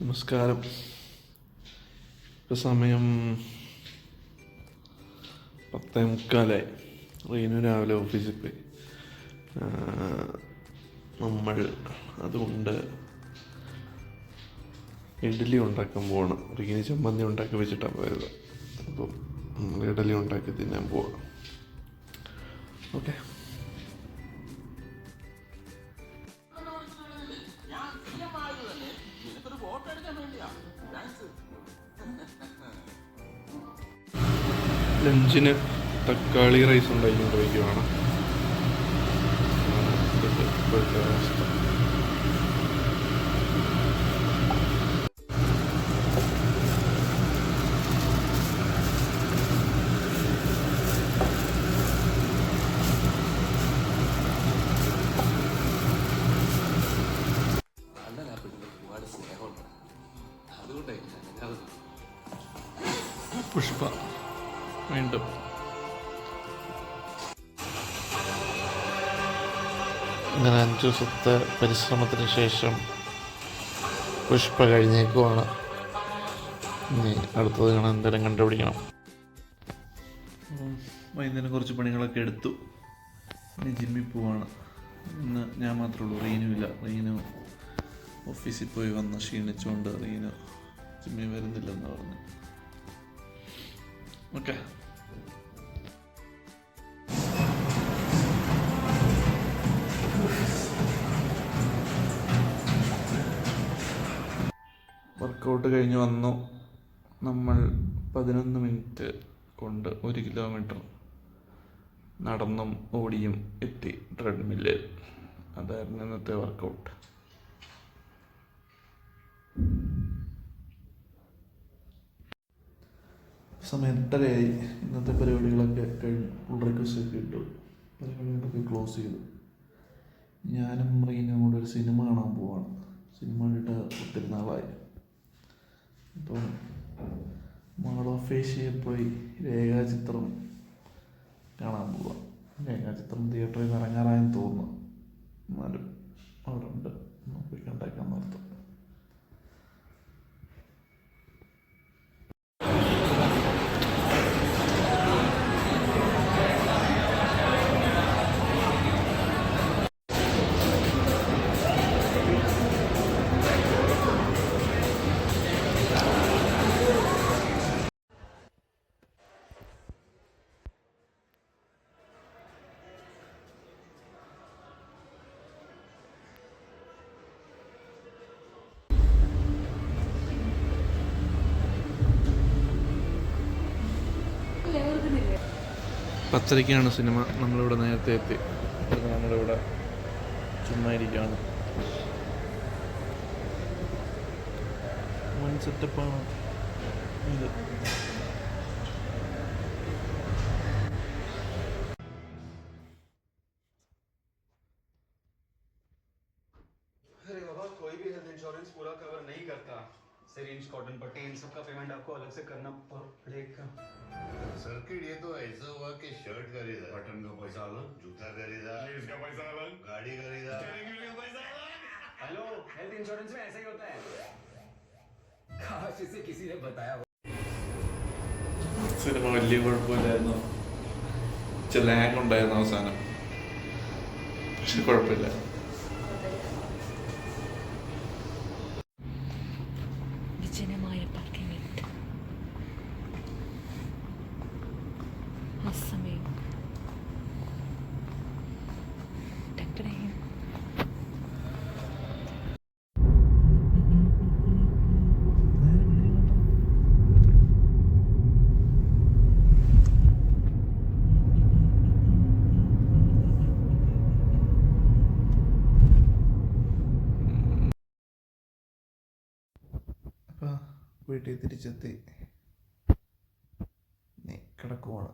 നമസ്കാരം. ഇപ്പോൾ സമയം 10:45. റീനു രാവിലെ ഓഫീസിൽ പോയി. നമ്മൾ അതുകൊണ്ട് ഇഡ്ഡലി ഉണ്ടാക്കാൻ പോകണം. റീന് ചമ്മന്തി ഉണ്ടാക്കി വെച്ചിട്ടാണ് പോയത്. അപ്പം നമ്മൾ ഇഡ്ഡലി ഉണ്ടാക്കി തിന്നാൻ പോവാം. ഓക്കെ. ലഞ്ചിന് തക്കാളി റൈസ് ഉണ്ടാക്കിക്കൊണ്ടിരിക്കുകയാണ്. ഇപ്പോഴത്തെ അവസ്ഥ. പുഷ്പ വീണ്ടും ഇങ്ങനെ 5 ദിവസത്തെ പരിശ്രമത്തിന് ശേഷം പുഷ്പ കഴിഞ്ഞേക്കുവാണ്. ഇനി അടുത്തത് കാണാൻ എന്തെങ്കിലും കണ്ടുപിടിക്കണം. വൈകുന്നേരം കുറച്ച് പണികളൊക്കെ എടുത്തു. ഇനി ജിമ്മിൽ പോവാണ്. ഇന്ന് ഞാൻ മാത്രമേ ഉള്ളൂ, റീനുമില്ല. റീനു ഓഫീസിൽ പോയി വന്ന് ക്ഷീണിച്ചുകൊണ്ട് റീനു ജിമ്മിൽ വരുന്നില്ലെന്ന് പറഞ്ഞു. ഓക്കെ. വർക്കൗട്ട് കഴിഞ്ഞ് വന്നു. നമ്മൾ 11 മിനിറ്റ് കൊണ്ട് 1 കിലോമീറ്റർ നടന്നും ഓടിയും എത്തി ട്രെഡ്മില്ലിൽ. അതായിരുന്നു ഇന്നത്തെ വർക്കൗട്ട്. സമയം 8:30. ഇന്നത്തെ പരിപാടികളൊക്കെ കഴിഞ്ഞ് ഫുൾ റിക്വസ്റ്റൊക്കെ ഇട്ടു. പരിപാടികളൊക്കെ ക്ലോസ് ചെയ്തു. ഞാനും റീനും കൂടെ ഒരു സിനിമ കാണാൻ പോവാണ്. സിനിമ കണ്ടിട്ട് ഒത്തിരി നാളായി. അപ്പം മാൾ ഓഫ് ഏഷ്യയിൽ പോയി രേഖാചിത്രം കാണാൻ പോവാം. രേഖാചിത്രം തിയേറ്ററിൽ നിന്ന് ഇറങ്ങാറായെന്ന് തോന്നുന്നു. എന്നാലും അവിടെ ഉണ്ട്, പോയി കണ്ടേക്കാൻ നിർത്തും. പത്തരയ്ക്കാണ് സിനിമ. നമ്മളിവിടെ നേരത്തെ എത്തി. നമ്മളിവിടെ ചുമ്മാ ഇരിക്കുകയാണ്. വൺ സെറ്റപ്പാണ് ഇത്. अरे बाबा, कोई भी हेल्थ इंश्योरेंस पूरा कवर नहीं करता. सिरिंज, कॉटन पट्टी, इन सब का पेमेंट आपको अलग से करना पड़ेगा. सर्किट ये तो ऐसा हुआ कि शर्ट खरीदा, बटन का पैसा अलग, जूता खरीदा, लेस का पैसा अलग, गाड़ी खरीदा, स्टीयरिंग व्हील का पैसा अलग. हेलो, हेल्थ इंश्योरेंस में ऐसा ही होता है. काश इसे किसी ने बताया. സിനിമ വലിയ കുഴപ്പമില്ലായിരുന്നു. ചില ലാഗ് ഉണ്ടായിരുന്നു അവസാനം, പക്ഷെ കുഴപ്പമില്ല. വിജനമായ പാർക്കിംഗ് lot. ആ സമയം ടക്കടയും വീട്ടിൽ തിരിച്ചെത്തി. കിടക്കുവാണ്.